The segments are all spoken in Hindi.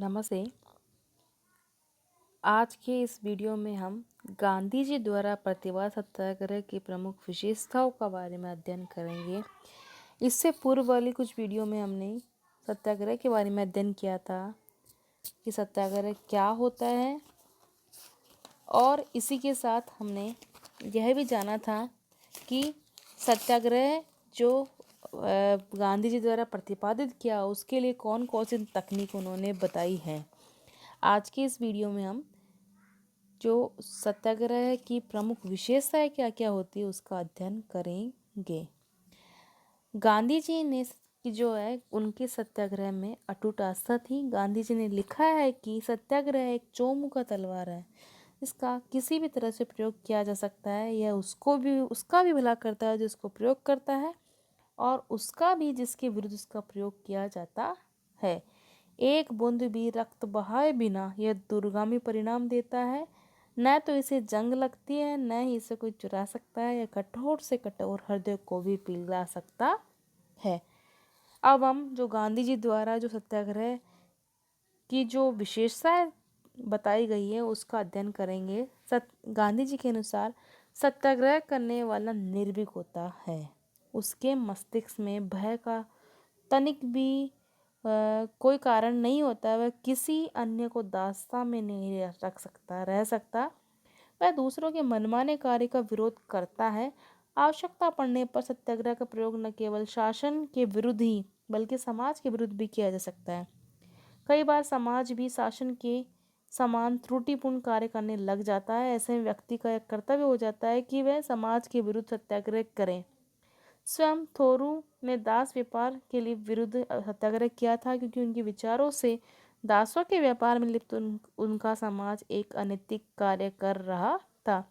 नमस्ते। आज के इस वीडियो में हम गांधी जी द्वारा प्रतिवाद सत्याग्रह की प्रमुख विशेषताओं का बारे में अध्ययन करेंगे। इससे पूर्व वाली कुछ वीडियो में हमने सत्याग्रह के बारे में अध्ययन किया था कि सत्याग्रह क्या होता है, और इसी के साथ हमने यह भी जाना था कि सत्याग्रह जो गांधी जी द्वारा प्रतिपादित किया उसके लिए कौन कौन सी तकनीक उन्होंने बताई है। आज के इस वीडियो में हम जो सत्याग्रह की प्रमुख विशेषताएं क्या क्या होती है उसका अध्ययन करेंगे। गांधी जी ने की जो है उनके सत्याग्रह में अटूट आस्था थी। गांधी जी ने लिखा है कि सत्याग्रह एक चौमुखा तलवार है, इसका किसी भी तरह से प्रयोग किया जा सकता है। यह उसका भी भला करता है जिसको प्रयोग करता है, और उसका भी जिसके विरुद्ध इसका प्रयोग किया जाता है। एक बूंद भी रक्त बहाए बिना यह दूरगामी परिणाम देता है। न तो इसे जंग लगती है, न ही इसे कोई चुरा सकता है। यह कठोर से कठोर हृदय को भी पिघला सकता है। अब हम जो गांधी जी द्वारा जो सत्याग्रह की जो विशेषताएं बताई गई है उसका अध्ययन करेंगे। गांधी जी के अनुसार सत्याग्रह करने वाला निर्भीक होता है। उसके मस्तिष्क में भय का तनिक भी कोई कारण नहीं होता। वह किसी अन्य को दास्तां में नहीं रह सकता। वह दूसरों के मनमाने कार्य का विरोध करता है। आवश्यकता पड़ने पर सत्याग्रह का प्रयोग न केवल शासन के विरुद्ध ही बल्कि समाज के विरुद्ध भी किया जा सकता है। कई बार समाज भी शासन के समान त्रुटिपूर्ण कार्य करने लग जाता है। ऐसे में व्यक्ति का एक कर्तव्य हो जाता है कि वह समाज के विरुद्ध सत्याग्रह करे। स्वयं थोरू ने दास व्यापार के लिए विरुद्ध सत्याग्रह किया था, क्योंकि उनके विचारों से दासों के व्यापार में लिप्त उनका समाज एक अनैतिक कार्य कर रहा था।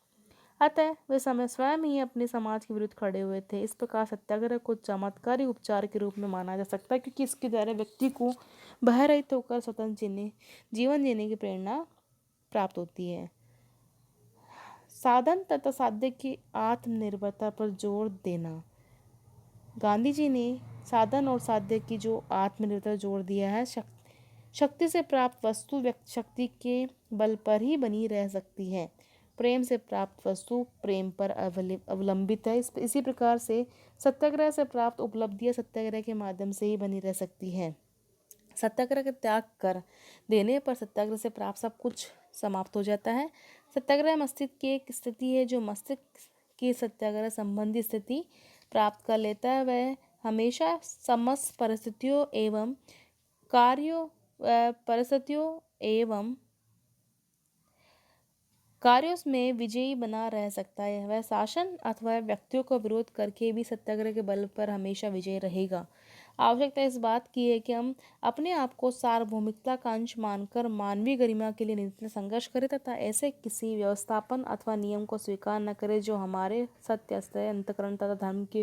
अतः वे समय स्वयं ही अपने समाज के विरुद्ध खड़े हुए थे। इस प्रकार सत्याग्रह को चमत्कारी उपचार के रूप में माना जा सकता है, क्योंकि इसके द्वारा व्यक्ति को भय रहित होकर स्वतंत्र जीवन जीने की प्रेरणा प्राप्त होती है। साधन तथा साध्य की आत्मनिर्भरता पर जोर देना। गांधी जी ने साधन और साध्य की जो आत्मनिर्भरता जोर दिया है। शक्ति से प्राप्त वस्तु शक्ति के बल पर ही बनी रह सकती है। प्रेम से प्राप्त वस्तु प्रेम पर अवलंबित है। इसी प्रकार से सत्याग्रह से प्राप्त उपलब्धियां सत्याग्रह के माध्यम से ही बनी रह सकती है। सत्याग्रह का त्याग कर देने पर सत्याग्रह से प्राप्त सब कुछ समाप्त हो जाता है। सत्याग्रह मस्तिष्क की एक स्थिति है जो मस्तिष्क की सत्याग्रह संबंधी स्थिति प्राप्त कर लेता है। वह हमेशा समस्त परिस्थितियों एवं कार्यों में विजयी बना रह सकता है। वह शासन अथवा व्यक्तियों का विरोध करके भी सत्याग्रह के बल पर हमेशा विजयी रहेगा। आवश्यकता इस बात की है कि हम अपने आप को सार्वभौमिकता का अंश मानकर मानवीय गरिमा के लिए निरंतर संघर्ष करें तथा ऐसे किसी व्यवस्थापन अथवा नियम को स्वीकार न करें जो हमारे सत्य, अंतःकरण तथा धर्म के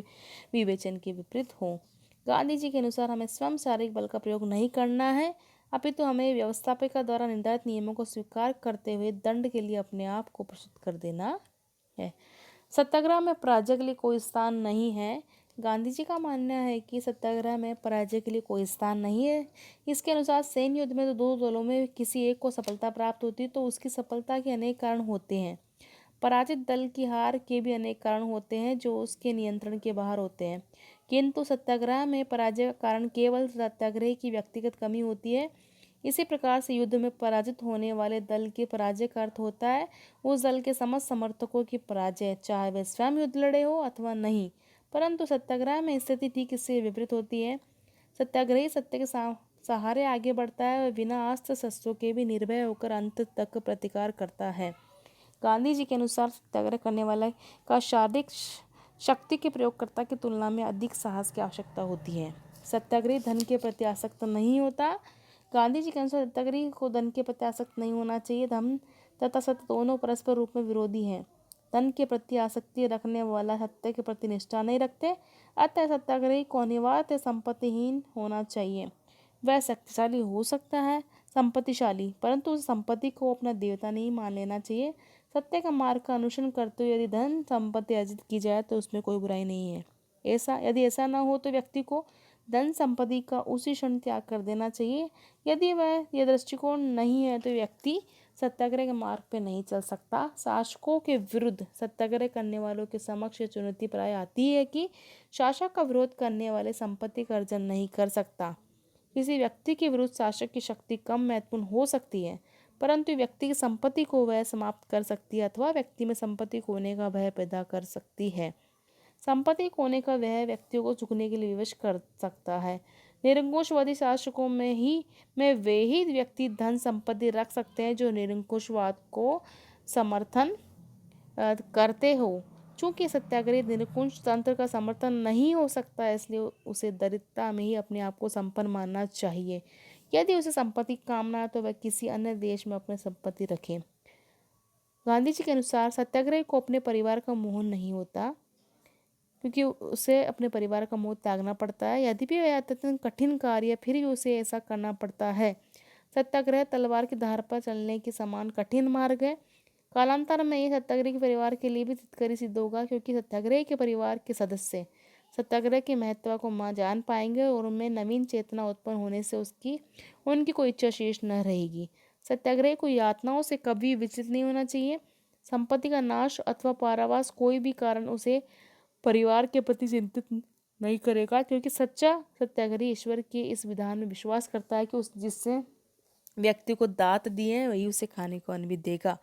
विवेचन के विपरीत हो। गांधी जी के अनुसार हमें स्वयं शारीरिक बल का प्रयोग नहीं करना है, अपितु हमें व्यवस्थापिका द्वारा निर्धारित नियमों को स्वीकार करते हुए दंड के लिए अपने आप को प्रस्तुत कर देना है। सत्याग्रह में पराजय के लिए कोई स्थान नहीं है। गांधी जी का मानना है कि सत्याग्रह में पराजय के लिए कोई स्थान नहीं है। इसके अनुसार सैन्य युद्ध में तो दो दलों में किसी एक को सफलता प्राप्त होती है, तो उसकी सफलता के अनेक कारण होते हैं। पराजित दल की हार के भी अनेक कारण होते हैं जो उसके नियंत्रण के बाहर होते हैं, किंतु सत्याग्रह में पराजय का कारण केवल सत्याग्रही की व्यक्तिगत कमी होती है। इसी प्रकार से युद्ध में पराजित होने वाले दल के पराजय का अर्थ होता है उस दल के समस्त समर्थकों की पराजय, चाहे वे स्वयं युद्ध लड़े हो अथवा नहीं। परंतु सत्याग्रह में स्थिति ठीक इससे विपरीत होती है। सत्याग्रही सत्य के सहारे आगे बढ़ता है और बिना अस्त्र शस्त्रों के भी निर्भय होकर अंत तक प्रतिकार करता है। गांधी जी के अनुसार सत्याग्रह करने वाला का शारीरिक शक्ति के प्रयोगकर्ता की तुलना में अधिक साहस की आवश्यकता होती है। सत्याग्रही धन के प्रति आसक्त नहीं होता। गांधी जी के अनुसार सत्याग्रही को धन के प्रति आसक्त नहीं होना चाहिए। धन तथा सत्य दोनों परस्पर रूप में विरोधी हैं। धन के प्रति आसक्ति रखने वाला सत्य के प्रति निष्ठा नहीं रखते। अतः सत्याग्रही को अनिवार्य संपत्तिहीन होना चाहिए। वह शक्तिशाली हो सकता है, संपत्तिशाली, परंतु उस संपत्ति को अपना देवता नहीं मान लेना चाहिए। सत्य का मार्ग का अनुसरण करते हुए यदि धन संपत्ति अर्जित की जाए तो उसमें कोई बुराई नहीं है। यदि ऐसा न हो तो व्यक्ति को धन संपत्ति का उसी क्षण त्याग कर देना चाहिए। यदि वह यह दृष्टिकोण नहीं है तो व्यक्ति सत्याग्रह के मार्ग पर नहीं चल सकता। शासकों के विरुद्ध सत्याग्रह करने वालों के समक्ष यह चुनौती प्राय आती है कि शासक का विरोध करने वाले संपत्ति का अर्जन नहीं कर सकता। किसी व्यक्ति के विरुद्ध शासक की शक्ति कम महत्वपूर्ण हो सकती है, परंतु व्यक्ति की संपत्ति को वह समाप्त कर सकती है अथवा व्यक्ति में संपत्ति खोने का भय पैदा कर सकती है। संपत्ति खोने का वह व्यक्तियों को झुकने के लिए विवश कर सकता है। निरंकुशवादी शासकों में वे ही व्यक्ति धन संपत्ति रख सकते हैं जो निरंकुशवाद को समर्थन करते हो। चूंकि सत्याग्रही निरंकुश तंत्र का समर्थन नहीं हो सकता, इसलिए उसे दरिद्रता में ही अपने आप को संपन्न मानना चाहिए। यदि उसे संपत्ति की कामना है तो वह किसी अन्य देश में अपनी संपत्ति रखे। गांधी जी के अनुसार सत्याग्रही को अपने परिवार का मोह नहीं होता, क्योंकि उसे अपने परिवार का मोह त्यागना पड़ता है। यदि भी वह अत्यंत कठिन कार्य फिर भी उसे ऐसा करना पड़ता है। सत्याग्रह तलवार की धार पर चलने के समान कठिन मार्ग है। कालांतर में ये सत्याग्रह के परिवार के लिए भी हितकारी सिद्ध होगा, क्योंकि सत्याग्रह के परिवार के सदस्य सत्याग्रह के महत्व को जान पाएंगे और उनमें नवीन चेतना उत्पन्न होने से उनकी कोई इच्छा शेष न रहेगी। सत्याग्रह को यातनाओं से कभी विचलित नहीं होना चाहिए। संपत्ति का नाश अथवा परावास कोई भी कारण उसे परिवार के प्रति चिंतित नहीं करेगा, क्योंकि सच्चा सत्याग्रही ईश्वर के इस विधान में विश्वास करता है कि उस जिससे व्यक्ति को दात दिए हैं वही उसे खाने को अन्न भी देगा।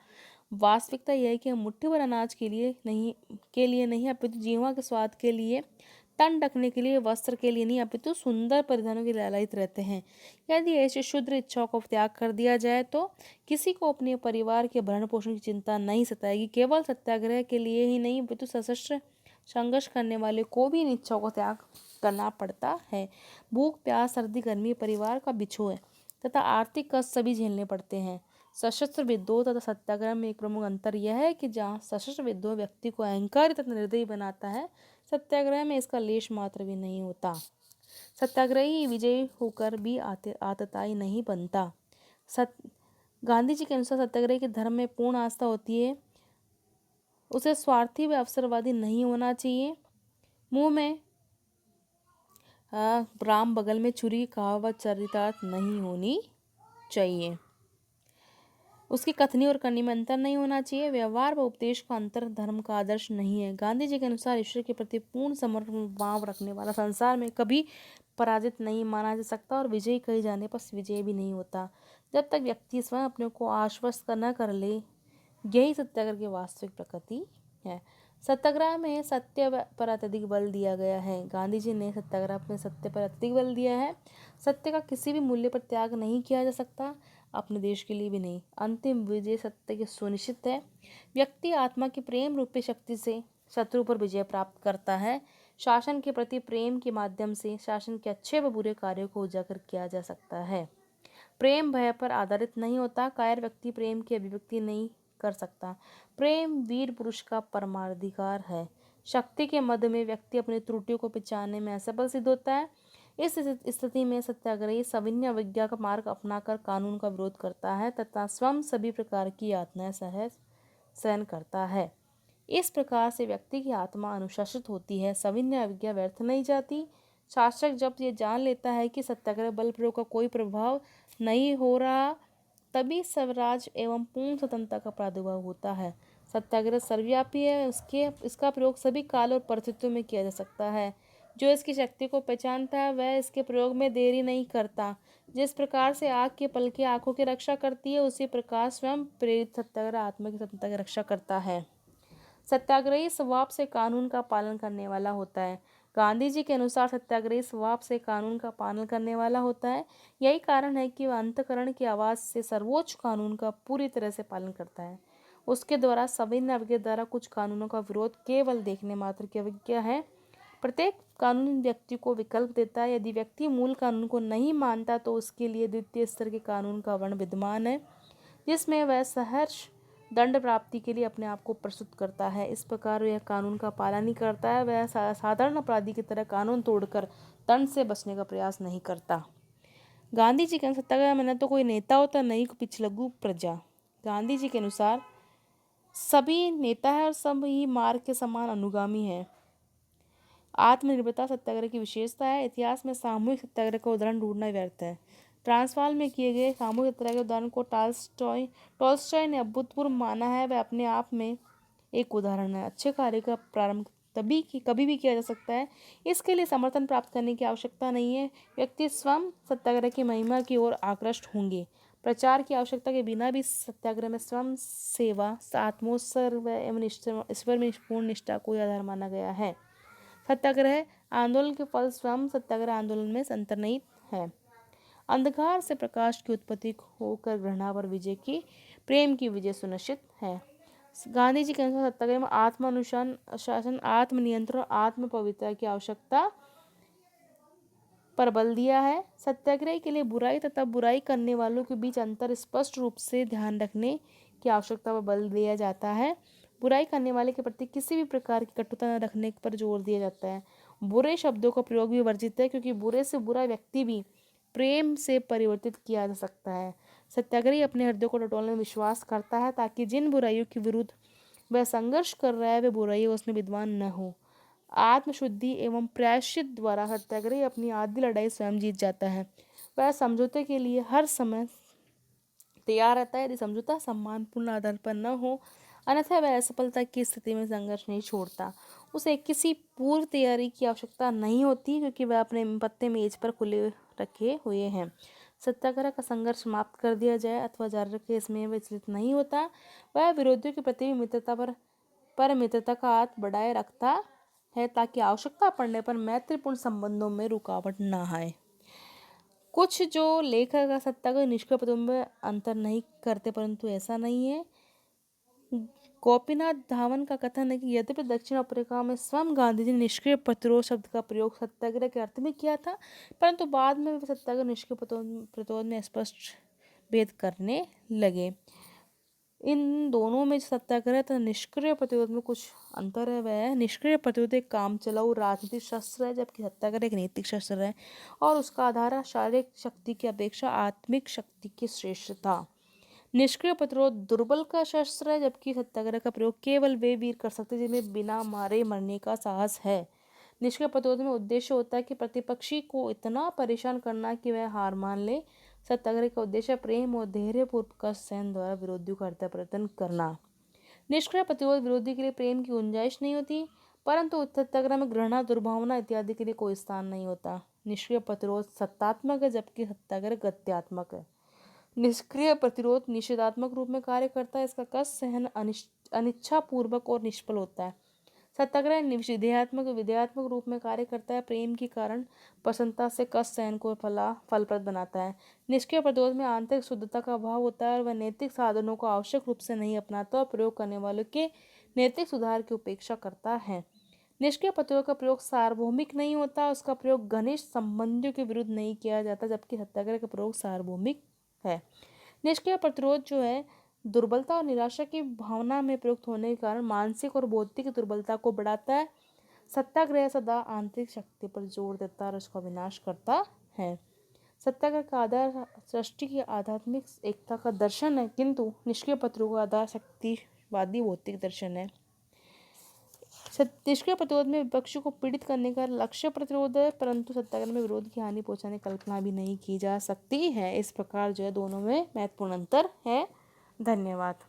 वास्तविकता यह है कि हम मुट्ठी भर अनाज के लिए नहीं अपितु जीवा के स्वाद के लिए, तन ढकने के लिए, वस्त्र के लिए नहीं अपितु सुंदर परिधानों के लिए लालयित रहते हैं। यदि ऐसी शुद्ध इच्छाओं को त्याग कर दिया जाए तो किसी को अपने परिवार के भरण पोषण की चिंता नहीं सताएगी। केवल सत्याग्रह के लिए ही नहीं अपितु सशस्त्र संघर्ष करने वाले को भी इन इच्छाओं को त्याग करना पड़ता है। भूख, प्यास, सर्दी, गर्मी परिवार का बिछोह है तथा आर्थिक कष्ट सभी झेलने पड़ते हैं। सशस्त्र विद्रोह तथा सत्याग्रह में एक प्रमुख अंतर यह है कि जहाँ सशस्त्र विद्रोह व्यक्ति को अहंकारी तथा निर्दयी बनाता है, सत्याग्रह में इसका लेश मात्र भी नहीं होता। सत्याग्रही विजयी होकर भी आतताई नहीं बनता। गांधी जी के अनुसार सत्याग्रह के धर्म में पूर्ण आस्था होती है। उसे स्वार्थी व अवसरवादी नहीं होना चाहिए। मुंह में राम बगल में छुरी कहावत चरितार्थ नहीं होनी चाहिए। उसकी कथनी और करनी में अंतर नहीं होना चाहिए। व्यवहार व उपदेश का अंतर धर्म का आदर्श नहीं है। गांधी जी के अनुसार ईश्वर के प्रति पूर्ण समर्पण भाव रखने वाला संसार में कभी पराजित नहीं माना जा सकता और विजयी कहे जाने पर विजय भी नहीं होता, जब तक व्यक्ति स्वयं अपने को आश्वस्त न कर ले। यही सत्याग्रह की वास्तविक प्रकृति है। सत्याग्रह में सत्य पर अत्यधिक बल दिया गया है। गांधी जी ने सत्याग्रह में सत्य पर अत्यधिक बल दिया है। सत्य का किसी भी मूल्य पर त्याग नहीं किया जा सकता, अपने देश के लिए भी नहीं। अंतिम विजय सत्य की सुनिश्चित है। व्यक्ति आत्मा की प्रेम रूपी शक्ति से शत्रु पर विजय प्राप्त करता है। शासन के प्रति प्रेम के माध्यम से शासन के अच्छे व बुरे कार्यों को उजागर किया जा सकता है। प्रेम भय पर आधारित नहीं होता। कायर व्यक्ति प्रेम की अभिव्यक्ति नहीं कर सकता। प्रेम वीर पुरुष का परमाधिकार है। शक्ति के मद में व्यक्ति अपनी त्रुटियों को पहचानने में असफल सिद्ध होता है। इस स्थिति में सत्याग्रही सविनय अवज्ञा का मार्ग अपनाकर कानून का विरोध करता है तथा स्वयं सभी प्रकार की यातनाएं सहन करता है। इस प्रकार से व्यक्ति की आत्मा अनुशासित होती है। सविनय अवज्ञा व्यर्थ नहीं जाती। शासक जब ये जान लेता है कि सत्याग्रह बल प्रयोग का कोई प्रभाव नहीं हो रहा, तभी स्वराज एवं पूर्ण स्वतंत्रता का प्रादुर्भाव होता है। सत्याग्रह सर्वव्यापी है। इसका प्रयोग सभी काल और परिस्थितियों में किया जा सकता है। जो इसकी शक्ति को पहचानता है वह इसके प्रयोग में देरी नहीं करता। जिस प्रकार से आग के पलके आंखों की रक्षा करती है, उसी प्रकार स्वयं प्रेरित सत्याग्रह आत्मा की स्वतंत्रता की रक्षा करता है। सत्याग्रही स्वभाव से कानून का पालन करने वाला होता है। गांधी जी के अनुसार सत्याग्रही स्वभाव से कानून का पालन करने वाला होता है। यही कारण है कि वह अंतःकरण की आवाज़ से सर्वोच्च कानून का पूरी तरह से पालन करता है। उसके द्वारा सविनय अवज्ञा द्वारा कुछ कानूनों का विरोध केवल देखने मात्र की अवज्ञा है। प्रत्येक कानून व्यक्ति को विकल्प देता है। यदि व्यक्ति मूल कानून को नहीं मानता तो उसके लिए द्वितीय स्तर के कानून का वर्ण विद्यमान है, जिसमें वह सहर्ष दंड प्राप्ति के लिए अपने आप को प्रस्तुत करता है। इस प्रकार वह कानून का पालन नहीं करता है। वह साधारण अपराधी की तरह कानून तोड़कर दंड से बचने का प्रयास नहीं करता। गांधी जी के अनुसार सत्याग्रह में न तो कोई नेता होता, न ही पिछलग्गू प्रजा। गांधी जी के अनुसार सभी नेता है और सब ही मार्ग के समान अनुगामी है। आत्मनिर्भरता सत्याग्रह की विशेषता है। इतिहास में सामूहिक सत्याग्रह का उदाहरण ढूंढना व्यर्थ है। ट्रांसवाल में किए गए सामूहिक सत्याग्रह के उदाहरण को टॉल्स्टॉय ने अभूतपूर्व माना है। वह अपने आप में एक उदाहरण है। अच्छे कार्य का प्रारंभ कभी भी किया जा सकता है। इसके लिए समर्थन प्राप्त करने की आवश्यकता नहीं है। व्यक्ति स्वयं सत्याग्रह की महिमा की ओर आकृष्ट होंगे। प्रचार की आवश्यकता के बिना भी सत्याग्रह में स्वयं सेवा, आत्मोत्सर्ग एवं ईश्वर में पूर्ण निष्ठा को आधार माना गया है। सत्याग्रह आंदोलन के फल स्वयं सत्याग्रह आंदोलन में अंतर्निहित है। अंधकार से प्रकाश की उत्पत्ति होकर घृणा पर विजय की, प्रेम की विजय सुनिश्चित है। गांधी जी के अनुसार सत्याग्रह में आत्मानुशासन, आत्मनियंत्रण और आत्म पवित्रता की आवश्यकता पर बल दिया है। सत्याग्रह के लिए बुराई तथा बुराई करने वालों के बीच अंतर स्पष्ट रूप से ध्यान रखने की आवश्यकता पर बल दिया जाता है। बुराई करने वाले के प्रति किसी भी प्रकार की कटुता न रखने पर जोर दिया जाता है। बुरे शब्दों का प्रयोग भी वर्जित है, क्योंकि बुरे से बुरा व्यक्ति भी प्रेम से परिवर्तित किया जा सकता है। सत्याग्रही अपने हृदय को टटोलने में विश्वास करता है, ताकि जिन बुराइयों के विरुद्ध वह संघर्ष कर रहा है वे बुराइयां उसमें विद्वान न हो। आत्मशुद्धि एवं प्रायश्चित द्वारा सत्याग्रही अपनी आधी लड़ाई स्वयं जीत जाता है। वह समझौते के लिए हर समय तैयार रहता है, यदि समझौता सम्मानपूर्ण आधार पर न हो, अन्यथा वह असफलता की स्थिति में संघर्ष नहीं छोड़ता। उसे किसी पूर्व तैयारी की आवश्यकता नहीं होती, क्योंकि वह अपने पत्ते मेज पर खुले रखे हुए हैं। सत्याग्रह का संघर्ष समाप्त कर दिया जाए अथवा जारी रखे, इसमें विचलित नहीं होता। वह विरोधियों के प्रति मित्रता पर मित्रता का हाथ बढ़ाए रखता है, ताकि आवश्यकता पड़ने पर मैत्रीपूर्ण संबंधों में रुकावट न आए। कुछ जो लेखक का सत्याग्रह निष्क्रिय प्रतिरोध में अंतर नहीं करते, परंतु ऐसा नहीं है। गोपीनाथ धावन का कथन है कि यद्यपि दक्षिण अफ्रीका में स्वयं गांधी जी ने निष्क्रिय प्रतिरोध शब्द का प्रयोग सत्याग्रह के अर्थ में किया था, परंतु बाद में वे सत्याग्रह निष्क्रिय प्रतिरोध में स्पष्ट भेद करने लगे। इन दोनों में सत्याग्रह तथा निष्क्रिय प्रतिरोध में कुछ अंतर है। वह निष्क्रिय प्रतिरोध एक काम चलाऊ राजनीतिक शस्त्र है, जबकि सत्याग्रह एक नैतिक शस्त्र है और उसका आधार शारीरिक शक्ति की अपेक्षा आत्मिक शक्ति की श्रेष्ठता। निष्क्रिय प्रतिरोध दुर्बल का शस्त्र है, जबकि सत्याग्रह का प्रयोग केवल वे वीर कर सकते हैं जिन्हें बिना मारे मरने का साहस है। निष्क्रिय प्रतिरोध में उद्देश्य होता है कि प्रतिपक्षी को इतना परेशान करना कि वह हार मान ले। सत्याग्रह का उद्देश्य प्रेम और धैर्यपूर्वक कष्ट सहन द्वारा विरोधियों का प्रयत्न करना। निष्क्रिय प्रतिरोध विरोधी के लिए प्रेम की गुंजाइश नहीं होती, परंतु सत्याग्रह में घृणा, दुर्भावना इत्यादि के लिए कोई स्थान नहीं होता। निष्क्रिय प्रतिरोध सत्तात्मक है, जबकि सत्याग्रह गत्यात्मक है। निष्क्रिय प्रतिरोध निषेधात्मक रूप में कार्य करता है, इसका कष्ट सहन अनिच्छापूर्वक और निष्फल होता है। सत्याग्रह विधेयात्मक रूप में कार्य करता है, प्रेम के कारण प्रसन्नता से कष्ट सहन को फलप्रद बनाता है। निष्क्रिय प्रतिरोध में आंतरिक शुद्धता का अभाव होता है और वह नैतिक साधनों को आवश्यक रूप से नहीं अपनाता और प्रयोग करने वालों के नैतिक सुधार की उपेक्षा करता है। निष्क्रिय प्रतिरोध का प्रयोग सार्वभौमिक नहीं होता, उसका प्रयोग घनिष्ठ संबंधियों के विरुद्ध नहीं किया जाता, जबकि सत्याग्रह का प्रयोग सार्वभौमिक है। निष्क्रिय प्रतिरोध जो है दुर्बलता और निराशा की भावना में प्रयुक्त होने के कारण मानसिक और बौद्धिक दुर्बलता को बढ़ाता है। सत्याग्रह सदा आंतरिक शक्ति पर जोर देता है और उसका विनाश करता है। सत्याग्रह का आधार सृष्टि की आध्यात्मिक एकता का दर्शन है, किंतु निष्क्रिय प्रतिरोध का आधार शक्तिवादी भौतिक दर्शन है। निष्क्रिय प्रतिरोध में विपक्षी को पीड़ित करने का लक्ष्य प्रतिरोध है, परंतु सत्याग्रह में विरोध की हानि पहुंचाने की कल्पना भी नहीं की जा सकती है। इस प्रकार जो है दोनों में महत्वपूर्ण अंतर है। धन्यवाद।